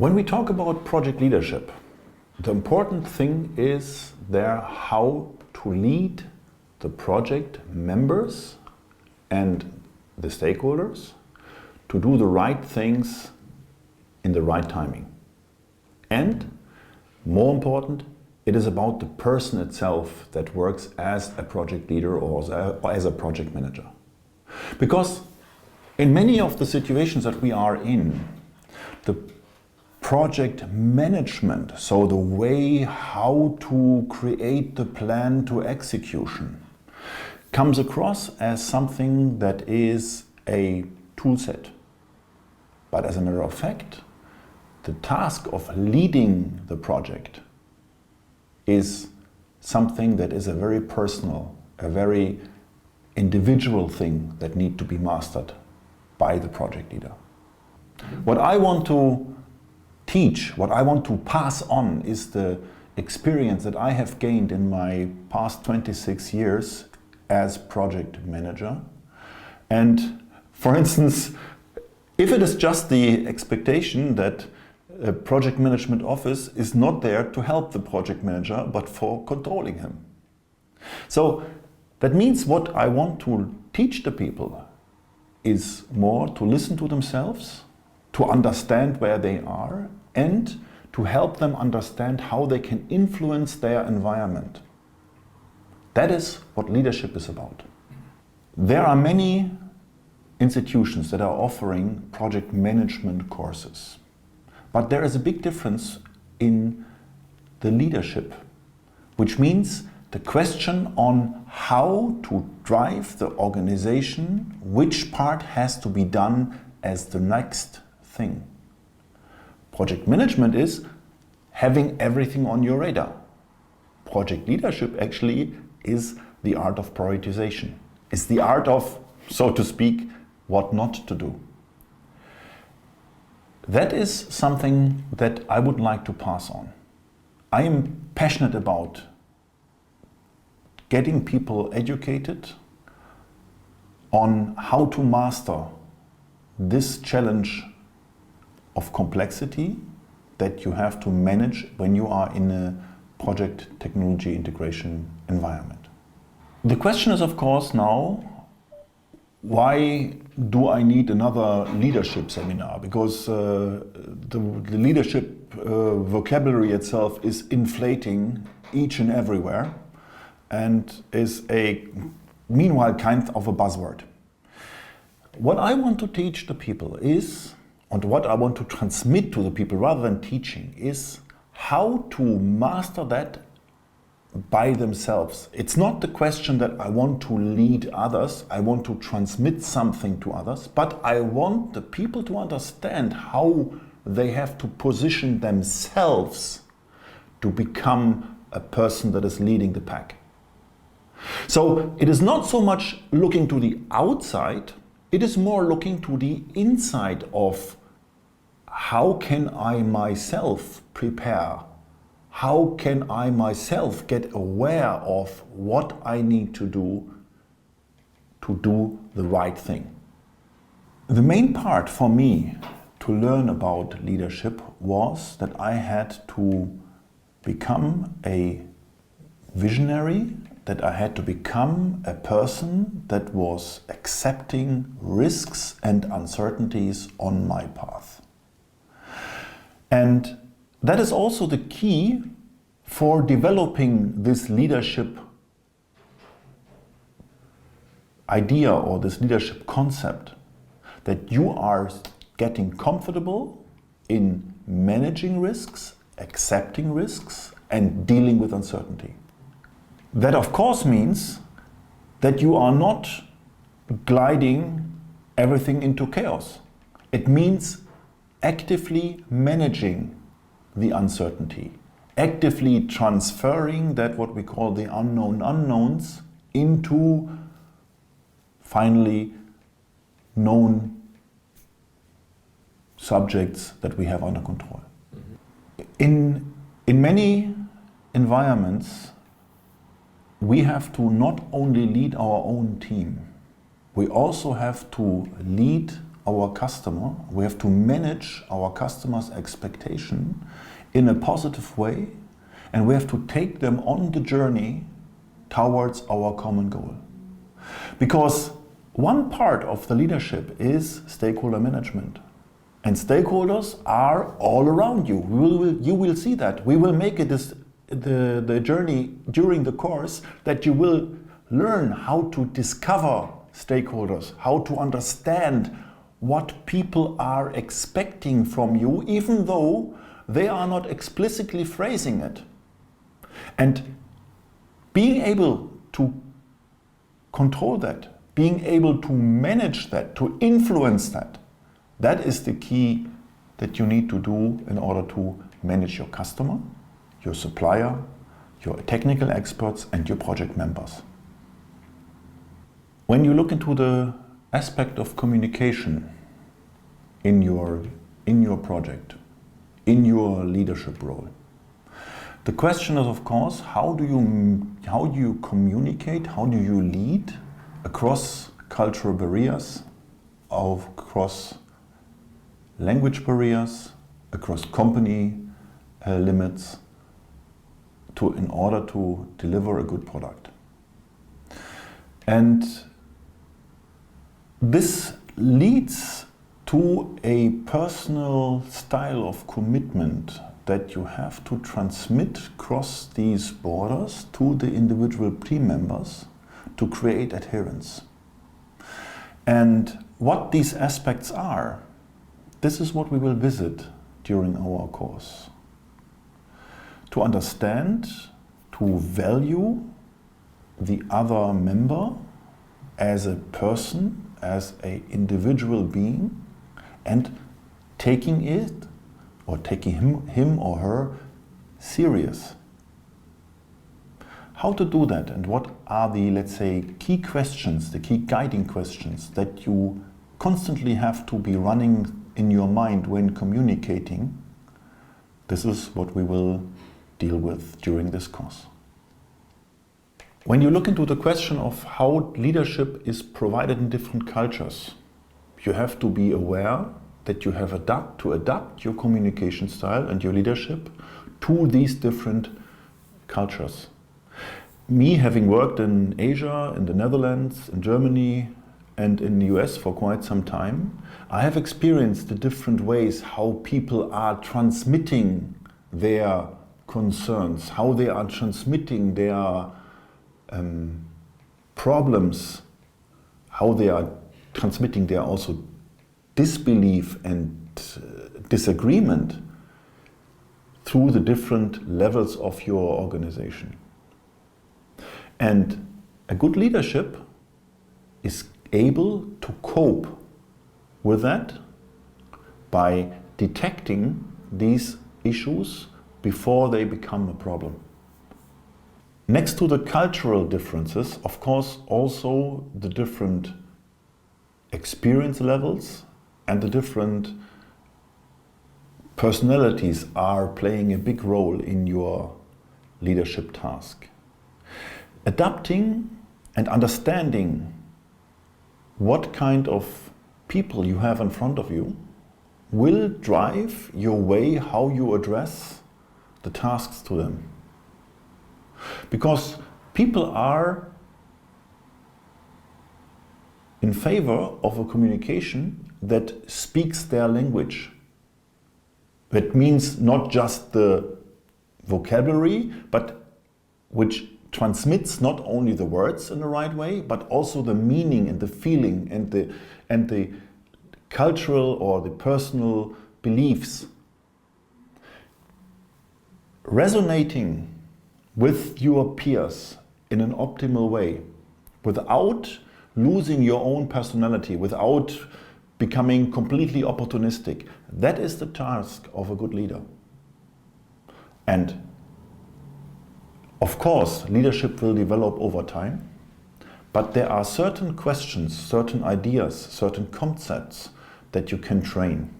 When we talk about project leadership, the important thing is there how to lead the project members and the stakeholders to do the right things in the right timing. And more important, it is about the person itself that works as a project leader or as a project manager. Because in many of the situations that we are in, the project management, so the way how to create the plan to execution, comes across as something that is a tool set. But as a matter of fact, the task of leading the project is something that is a very personal, a very individual thing that needs to be mastered by the project leader. What I want to teach, what I want to pass on is the experience that I have gained in my past 26 years as project manager. And for instance, if it is just the expectation that a project management office is not there to help the project manager, but for controlling him. So that means what I want to teach the people is more to listen to themselves, to understand where they are, and to help them understand how they can influence their environment. That is what leadership is about. There are many institutions that are offering project management courses. But there is a big difference in the leadership, which means the question on how to drive the organization, which part has to be done as the next thing. Project management is having everything on your radar. Project leadership actually is the art of prioritization. It's the art of, so to speak, what not to do. That is something that I would like to pass on. I am passionate about getting people educated on how to master this challenge of complexity that you have to manage when you are in a project technology integration environment. The question is, of course, now, why do I need another leadership seminar? Because the leadership vocabulary itself is inflating each and everywhere and is meanwhile kind of a buzzword. What I want to teach the people is, and what I want to transmit to the people rather than teaching, is how to master that by themselves. It's not the question that I want to lead others, I want to transmit something to others, but I want the people to understand how they have to position themselves to become a person that is leading the pack. So it is not so much looking to the outside, it is more looking to the inside of how can I myself prepare. How can I myself get aware of what I need to do the right thing? The main part for me to learn about leadership was that I had to become a visionary, that I had to become a person that was accepting risks and uncertainties on my path. And that is also the key for developing this leadership idea or this leadership concept, that you are getting comfortable in managing risks, accepting risks, and dealing with uncertainty. That of course means that you are not gliding everything into chaos. It means actively managing the uncertainty, actively transferring that what we call the unknown unknowns into finally known subjects that we have under control. In many environments, we have to not only lead our own team, we also have to lead our customer, we have to manage our customer's expectation in a positive way, and we have to take them on the journey towards our common goal. Because one part of the leadership is stakeholder management. And stakeholders are all around you. You will see that. We will make it the journey during the course that you will learn how to discover stakeholders, how to understand what people are expecting from you, even though they are not explicitly phrasing it. And being able to control that, being able to manage that, to influence that, that is the key that you need to do in order to manage your customer, your supplier, your technical experts, and your project members. When you look into the aspect of communication in your project, in your leadership role, the question is, of course, how do you communicate, how do you lead across cultural barriers, across language barriers, across company limits, in order to deliver a good product. And this leads to a personal style of commitment that you have to transmit across these borders to the individual team members to create adherence. And what these aspects are, this is what we will visit during our course. To understand, to value the other member as a person, as an individual being, and taking him or her serious. How to do that, and what are the, let's say, key questions, the key guiding questions that you constantly have to be running in your mind when communicating, this is what we will deal with during this course. When you look into the question of how leadership is provided in different cultures, you have to be aware that you have to adapt your communication style and your leadership to these different cultures. Me, having worked in Asia, in the Netherlands, in Germany, and in the US for quite some time, I have experienced the different ways how people are transmitting their concerns, how they are transmitting their problems, how they are transmitting their also disbelief and disagreement through the different levels of your organization. And a good leadership is able to cope with that by detecting these issues before they become a problem. Next to the cultural differences, of course, also the different experience levels and the different personalities are playing a big role in your leadership task. Adapting and understanding what kind of people you have in front of you will drive your way how you address the tasks to them. Because people are in favor of a communication that speaks their language. That means not just the vocabulary, but which transmits not only the words in the right way, but also the meaning and the feeling and the cultural or the personal beliefs. Resonating with your peers in an optimal way, without losing your own personality, without becoming completely opportunistic. That is the task of a good leader. And of course, leadership will develop over time, but there are certain questions, certain ideas, certain concepts that you can train,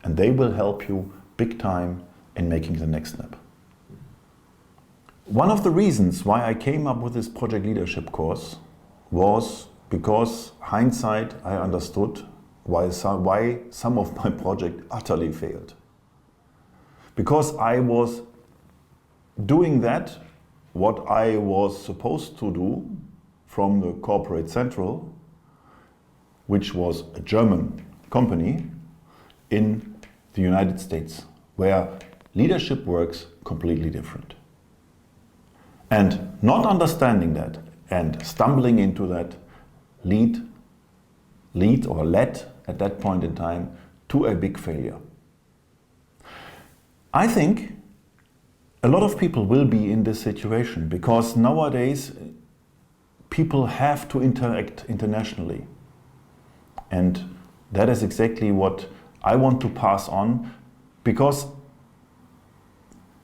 and they will help you big time in making the next step. One of the reasons why I came up with this project leadership course was because hindsight, I understood why some of my project utterly failed. Because I was doing that, what I was supposed to do from the corporate central, which was a German company in the United States, where leadership works completely different. And not understanding that and stumbling into that led at that point in time to a big failure. I think a lot of people will be in this situation because nowadays people have to interact internationally. And that is exactly what I want to pass on, because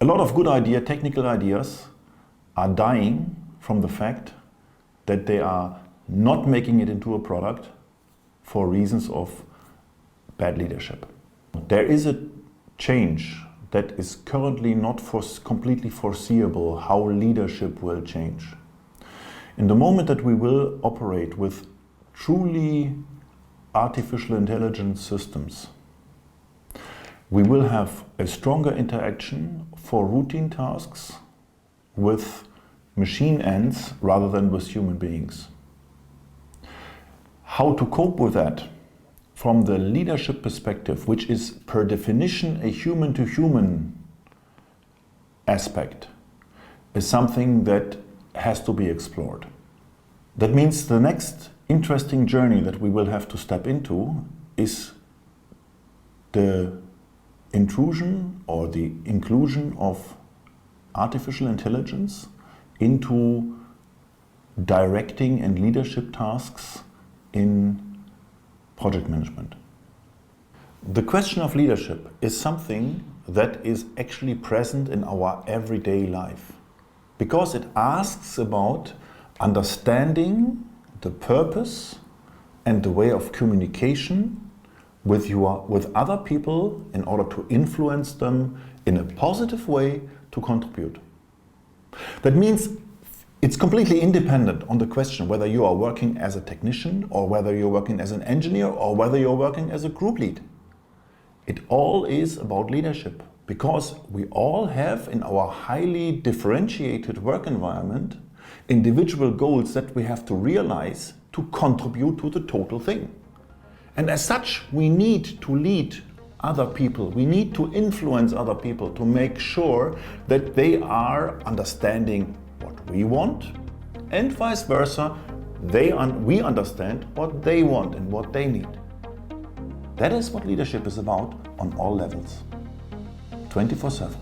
a lot of good technical ideas are dying from the fact that they are not making it into a product for reasons of bad leadership. There is a change that is currently not completely foreseeable how leadership will change. In the moment that we will operate with truly artificial intelligence systems, we will have a stronger interaction for routine tasks with machine ends rather than with human beings. How to cope with that from the leadership perspective, which is per definition a human-to-human aspect, is something that has to be explored. That means the next interesting journey that we will have to step into is the intrusion or the inclusion of artificial intelligence into directing and leadership tasks in project management. The question of leadership is something that is actually present in our everyday life, because it asks about understanding the purpose and the way of communication with other people in order to influence them in a positive way to contribute. That means it's completely independent on the question whether you are working as a technician or whether you're working as an engineer or whether you're working as a group lead. It all is about leadership, because we all have in our highly differentiated work environment individual goals that we have to realize to contribute to the total thing. And as such, we need to lead other people. We need to influence other people to make sure that they are understanding what we want, and vice versa, we understand what they want and what they need. That is what leadership is about on all levels, 24/7.